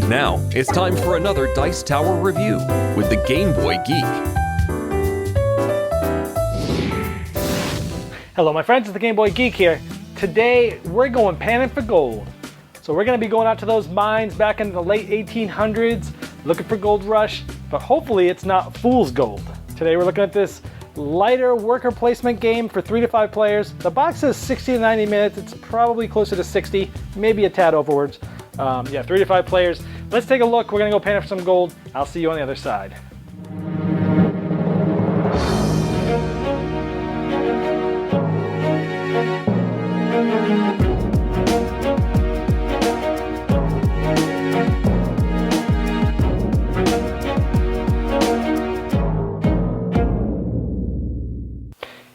Now, it's time for another Dice Tower review with the Game Boy Geek. Hello my friends, it's the Game Boy Geek here. Today, we're going panning for gold. So we're going to be going out to those mines back in the late 1800s, looking for gold rush, but hopefully it's not fool's gold. Today we're looking at this lighter worker placement game for 3 to 5 players. The box says 60 to 90 minutes, it's probably closer to 60, maybe a tad overwards. 3 to 5 players. Let's take a look, we're going to go pan for some gold. I'll see you on the other side.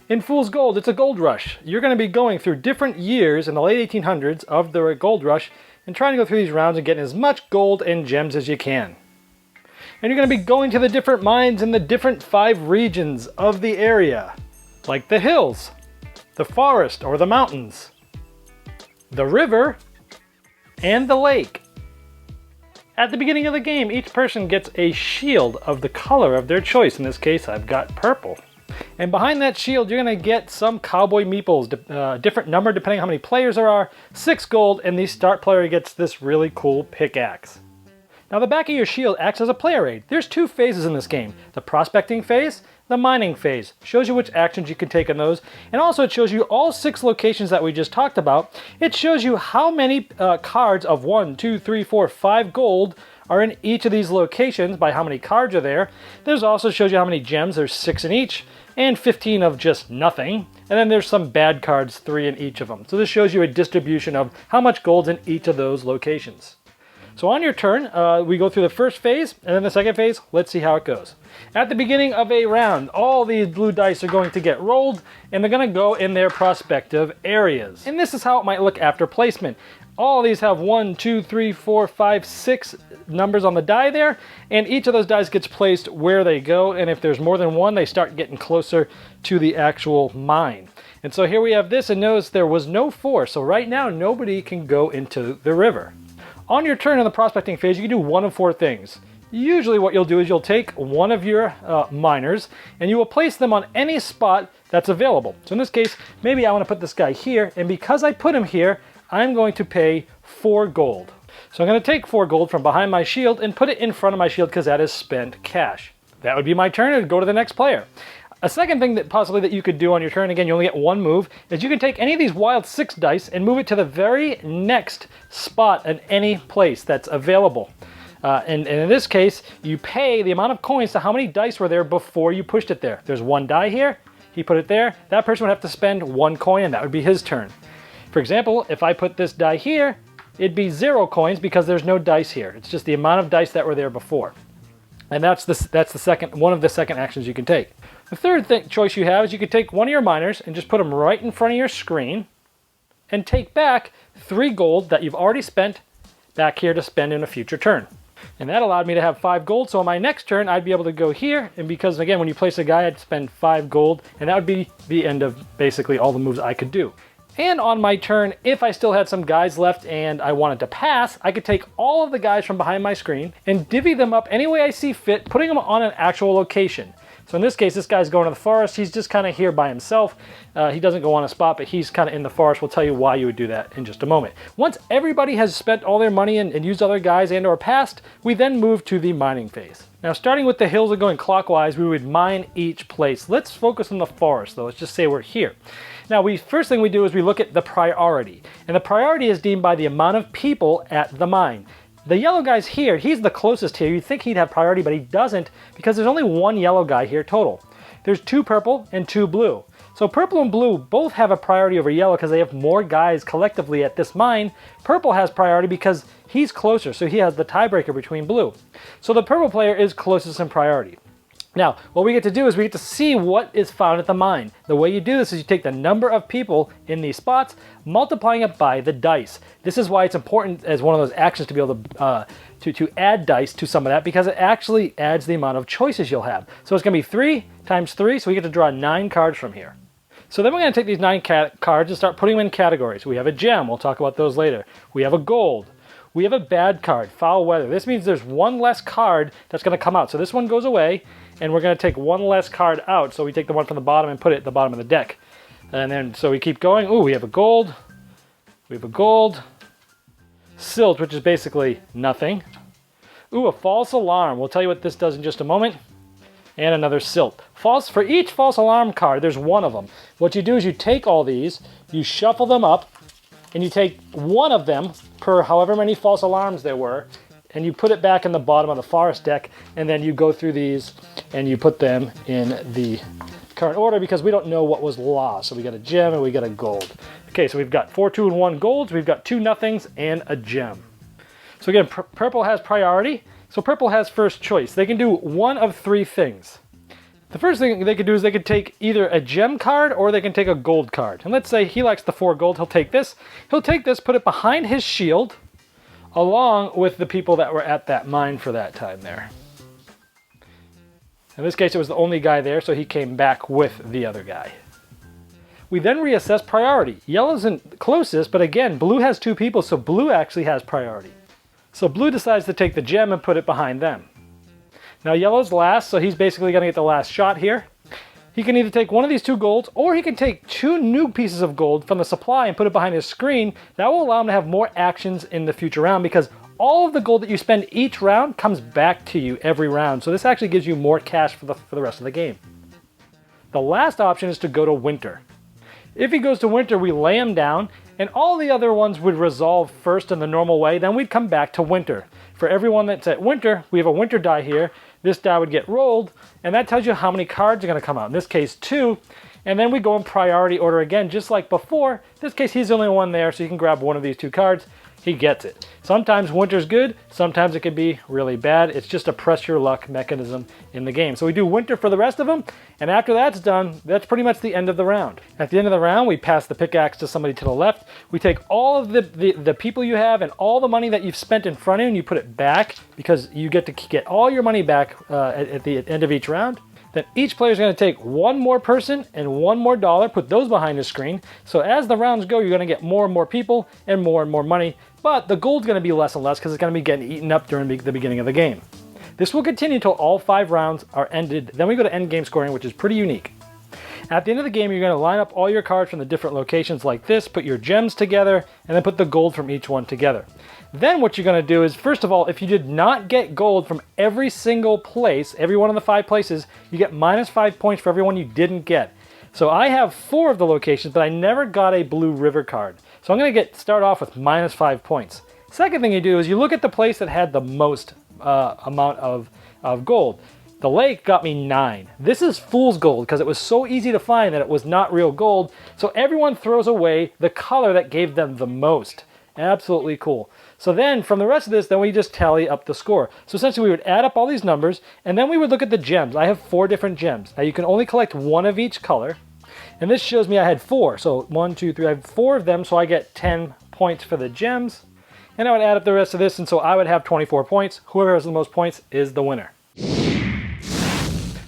In Fool's Gold, it's a gold rush. You're going to be going through different years in the late 1800s of the gold rush and trying to go through these rounds and getting as much gold and gems as you can. And you're going to be going to the different mines in the different 5 regions of the area, like the hills, the forest or the mountains, the river, and the lake. At the beginning of the game, each person gets a shield of the color of their choice. In this case, I've got purple. And behind that shield, you're going to get some cowboy meeples, different number depending on how many players there are, 6 gold, and the start player gets this really cool pickaxe. Now the back of your shield acts as a player aid. There's 2 phases in this game, the prospecting phase, the mining phase. Shows you which actions you can take on those, and also it shows you all 6 locations that we just talked about. It shows you how many cards of 1, 2, 3, 4, 5 gold are in each of these locations by how many cards are there. There's also shows you how many gems, there's 6 in each, and 15 of just nothing. And then there's some bad cards, 3 in each of them. So this shows you a distribution of how much gold's in each of those locations. So on your turn, we go through the first phase, and then the second phase, let's see how it goes. At the beginning of a round, all these blue dice are going to get rolled, and they're going to go in their prospective areas. And this is how it might look after placement. All of these have 1, 2, 3, 4, 5, 6 numbers on the die there, and each of those dice gets placed where they go, and if there's more than one, they start getting closer to the actual mine. And so here we have this, and notice there was no 4, so right now nobody can go into the river. On your turn in the prospecting phase, you can do one of 4 things. Usually what you'll do is you'll take one of your miners, and you will place them on any spot that's available. So in this case, maybe I want to put this guy here, and because I put him here, I'm going to pay 4 gold. So I'm going to take 4 gold from behind my shield and put it in front of my shield because that is spent cash. That would be my turn and go to the next player. A second thing that possibly that you could do on your turn, again you only get 1 move, is you can take any of these wild 6 dice and move it to the very next spot in any place that's available. And in this case, you pay the amount of coins to how many dice were there before you pushed it there. There's 1 die here, he put it there, that person would have to spend 1 coin and that would be his turn. For example, if I put this die here, it'd be 0 coins because there's no dice here. It's just the amount of dice that were there before. And that's one of the second actions you can take. The third choice you have is you could take one of your miners and just put them right in front of your screen and take back 3 gold that you've already spent back here to spend in a future turn. And that allowed me to have 5 gold, so on my next turn I'd be able to go here, and because again when you place a guy I'd spend 5 gold, and that would be the end of basically all the moves I could do. And on my turn, if I still had some guys left and I wanted to pass, I could take all of the guys from behind my screen and divvy them up any way I see fit, putting them on an actual location. So in this case, this guy's going to the forest. He's just kind of here by himself. He doesn't go on a spot, but he's kind of in the forest. We'll tell you why you would do that in just a moment. Once everybody has spent all their money and used other guys and or passed, we then move to the mining phase. Now starting with the hills and going clockwise, we would mine each place. Let's focus on the forest though. Let's just say we're here. Now, first thing we do is we look at the priority. And the priority is deemed by the amount of people at the mine. The yellow guy's here, he's the closest here. You'd think he'd have priority, but he doesn't because there's only 1 yellow guy here total. There's 2 purple and 2 blue. So purple and blue both have a priority over yellow because they have more guys collectively at this mine. Purple has priority because he's closer, so he has the tiebreaker between blue. So the purple player is closest in priority. Now, what we get to do is we get to see what is found at the mine. The way you do this is you take the number of people in these spots, multiplying it by the dice. This is why it's important as one of those actions to be able to add dice to some of that, because it actually adds the amount of choices you'll have. So it's going to be 3 times 3, so we get to draw 9 cards from here. So then we're going to take these 9 cards and start putting them in categories. We have a gem, we'll talk about those later. We have a gold. we have a bad card, foul weather. This means there's one less card that's going to come out. So this one goes away, and we're going to take one less card out. So we take the one from the bottom and put it at the bottom of the deck. And then, so we keep going. Ooh, we have a gold. We have a gold. Silt, which is basically nothing. Ooh, a false alarm. We'll tell you what this does in just a moment. And another silt. For each false alarm card, there's one of them. What you do is you take all these, you shuffle them up, and you take one of them per however many false alarms there were, and you put it back in the bottom of the forest deck, and then you go through these and you put them in the current order because we don't know what was lost. So we got a gem and we got a gold. Okay, so we've got 4, 2, and 1 golds, we've got 2 nothings, and a gem. So again, purple has priority. So purple has first choice. They can do one of 3 things. The first thing they could do is they could take either a gem card or they can take a gold card. And let's say he likes the 4 gold, he'll take this. He'll take this, put it behind his shield, along with the people that were at that mine for that time there. In this case, it was the only guy there, so he came back with the other guy. We then reassess priority. Yellow isn't closest, but again, blue has 2 people, so blue actually has priority. So blue decides to take the gem and put it behind them. Now yellow's last, so he's basically going to get the last shot here. He can either take one of these 2 golds, or he can take 2 new pieces of gold from the supply and put it behind his screen. That will allow him to have more actions in the future round because all of the gold that you spend each round comes back to you every round. So this actually gives you more cash for the rest of the game. The last option is to go to winter. If he goes to winter, we lay him down, and all the other ones would resolve first in the normal way, then we'd come back to winter. For everyone that's at winter, we have a winter die here. This die would get rolled, and that tells you how many cards are going to come out. In this case, 2, and then we go in priority order again, just like before. In this case, he's the only one there, so you can grab one of these 2 cards. He gets it. Sometimes winter's good, sometimes it can be really bad. It's just a press your luck mechanism in the game. So we do winter for the rest of them, and after that's done, that's pretty much the end of the round. At the end of the round, we pass the pickaxe to somebody to the left. We take all of the people you have and all the money that you've spent in front of you, and you put it back because you get to get all your money back at the end of each round. Then each player is going to take 1 more person and 1 more dollar, put those behind the screen. So as the rounds go, you're going to get more and more people and more money. But the gold's going to be less and less because it's going to be getting eaten up during the beginning of the game. This will continue until all 5 rounds are ended. Then we go to end game scoring, which is pretty unique. At the end of the game, you're going to line up all your cards from the different locations like this, put your gems together, and then put the gold from each one together. Then what you're going to do is, first of all, if you did not get gold from every single place, every one of the 5 places, you get -5 points for every one you didn't get. So I have 4 of the locations, but I never got a blue river card. So I'm going to start off with -5 points. Second thing you do is you look at the place that had the most amount of gold. The lake got me 9. This is fool's gold because it was so easy to find that it was not real gold. So everyone throws away the color that gave them the most. Absolutely cool. So then from the rest of this, then we just tally up the score. So essentially we would add up all these numbers and then we would look at the gems. I have 4 different gems. Now you can only collect 1 of each color. And this shows me I had 4. So 1, 2, 3, I have 4 of them. So I get 10 points for the gems. And I would add up the rest of this. And so I would have 24 points. Whoever has the most points is the winner.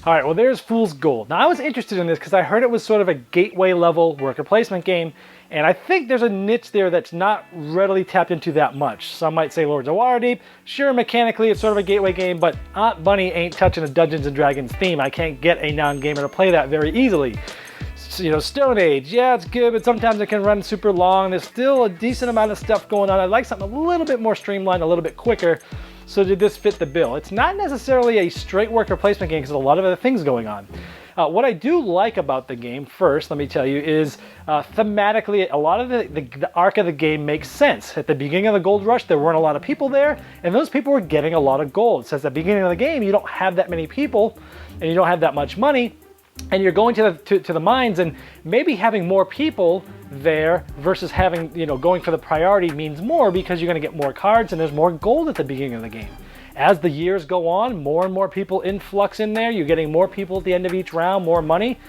All right, well, there's Fool's Gold. Now, I was interested in this because I heard it was sort of a gateway level worker placement game, and I think there's a niche there that's not readily tapped into that much. Some might say Lords of Waterdeep. Sure, mechanically, it's sort of a gateway game, but Aunt Bunny ain't touching a Dungeons & Dragons theme. I can't get a non-gamer to play that very easily. You know, Stone Age, yeah, it's good, but sometimes it can run super long. There's still a decent amount of stuff going on. I'd like something a little bit more streamlined, a little bit quicker. So did this fit the bill? It's not necessarily a straight worker placement game because there's a lot of other things going on. What I do like about the game, first, let me tell you, is thematically, a lot of the arc of the game makes sense. At the beginning of the gold rush, there weren't a lot of people there, and those people were getting a lot of gold. So at the beginning of the game, you don't have that many people, and you don't have that much money, and you're going to the mines, and maybe having more people there versus having, you know, going for the priority means more because you're going to get more cards and there's more gold at the beginning of the game. As the years go on, more and more people influx in there. You're getting more people at the end of each round, more money.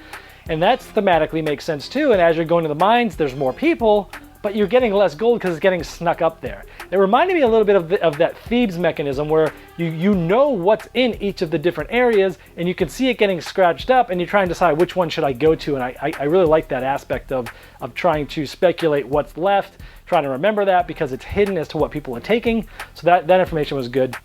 And that thematically makes sense too. And as you're going to the mines, there's more people, but you're getting less gold because it's getting snuck up there. It reminded me a little bit of that Thieves mechanism where you know what's in each of the different areas and you can see it getting scratched up and you try and decide which one should I go to. And I really like that aspect of trying to speculate what's left, trying to remember that because it's hidden as to what people are taking. So that information was good.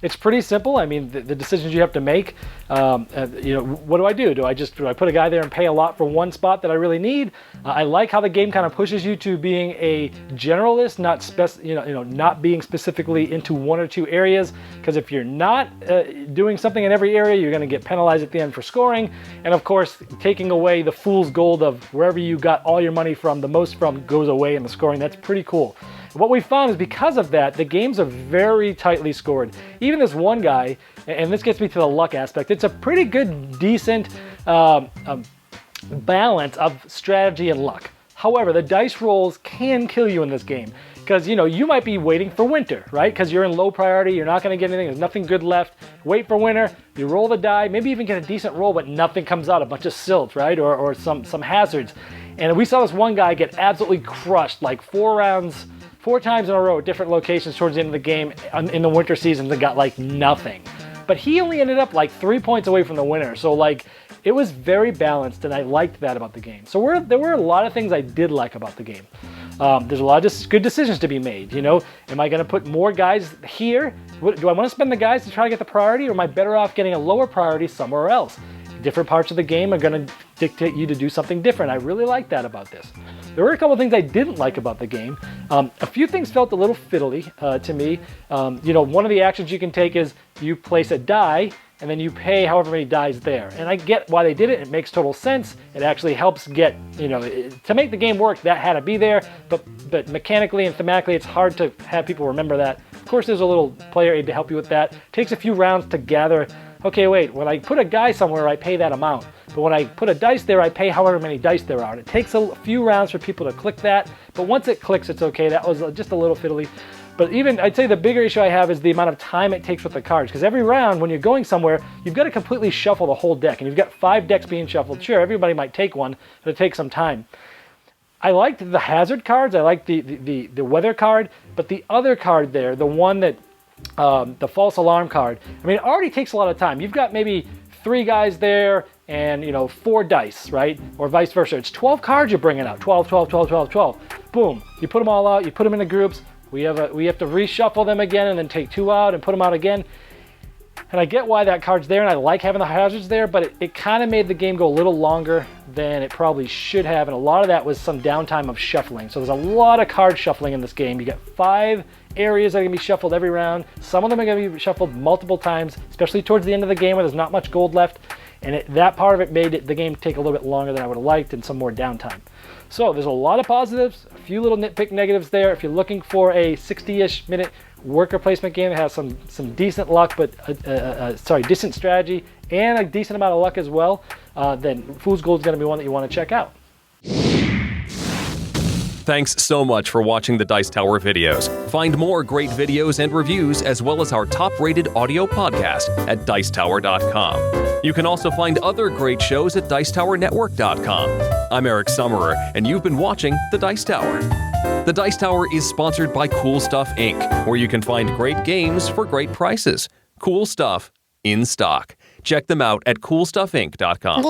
It's pretty simple. I mean, the decisions you have to make, what do I do? Do I put a guy there and pay a lot for one spot that I really need? I like how the game kind of pushes you to being a generalist, not being specifically into one or two areas, because if you're not doing something in every area, you're going to get penalized at the end for scoring. And of course, taking away the fool's gold of wherever you got all your money from, the most from, goes away in the scoring. That's pretty cool. What we found is because of that, the games are very tightly scored. Even this one guy, and this gets me to the luck aspect, it's a pretty good, decent balance of strategy and luck. However, the dice rolls can kill you in this game because, you might be waiting for winter, right? Because you're in low priority, you're not going to get anything, there's nothing good left. Wait for winter, you roll the die, maybe even get a decent roll, but nothing comes out, a bunch of silt, right? Or some hazards. And we saw this one guy get absolutely crushed, like 4 times in a row at different locations towards the end of the game in the winter season that got like nothing. But he only ended up like 3 points away from the winner. So like it was very balanced and I liked that about the game. So there were a lot of things I did like about the game. There's a lot of good decisions to be made. Am I going to put more guys here? Do I want to spend the guys to try to get the priority, or am I better off getting a lower priority somewhere else? Different parts of the game are going to dictate you to do something different. I really like that about this. There were a couple of things I didn't like about the game. A few things felt a little fiddly to me. One of the actions you can take is you place a die and then you pay however many dies there. And I get why they did it. It makes total sense. It actually helps get, to make the game work, that had to be there. But mechanically and thematically, it's hard to have people remember that. Of course, there's a little player aid to help you with that. It takes a few rounds to gather, okay, wait, when I put a guy somewhere, I pay that amount. But when I put a dice there, I pay however many dice there are. And it takes a few rounds for people to click that. But once it clicks, it's okay. That was just a little fiddly. But I'd say the bigger issue I have is the amount of time it takes with the cards. Because every round, when you're going somewhere, you've got to completely shuffle the whole deck. And you've got 5 decks being shuffled. Sure, everybody might take one, but it takes some time. I liked the hazard cards. I liked the weather card. But the other card there, the one that, the false alarm card, it already takes a lot of time. You've got maybe 3 guys there and 4 dice, right? Or vice versa. It's 12 cards you're bringing out. 12, 12, 12, 12, 12. Boom. You put them all out. You put them into groups. We have to reshuffle them again and then take 2 out and put them out again. And I get why that card's there, and I like having the hazards there, but it kind of made the game go a little longer than it probably should have, and a lot of that was some downtime of shuffling. So there's a lot of card shuffling in this game. You got 5 areas that are going to be shuffled every round. Some of them are going to be shuffled multiple times, especially towards the end of the game where there's not much gold left. And that part of it made the game take a little bit longer than I would have liked and some more downtime. So there's a lot of positives, a few little nitpick negatives there. If you're looking for a 60-ish minute worker placement game that has some decent luck, but decent strategy and a decent amount of luck as well, then Fool's Gold is going to be one that you want to check out. Thanks so much for watching the Dice Tower videos. Find more great videos and reviews, as well as our top-rated audio podcast at Dicetower.com. You can also find other great shows at DicetowerNetwork.com. I'm Eric Summerer, and you've been watching The Dice Tower. The Dice Tower is sponsored by Cool Stuff Inc., where you can find great games for great prices. Cool stuff in stock. Check them out at CoolStuffInc.com.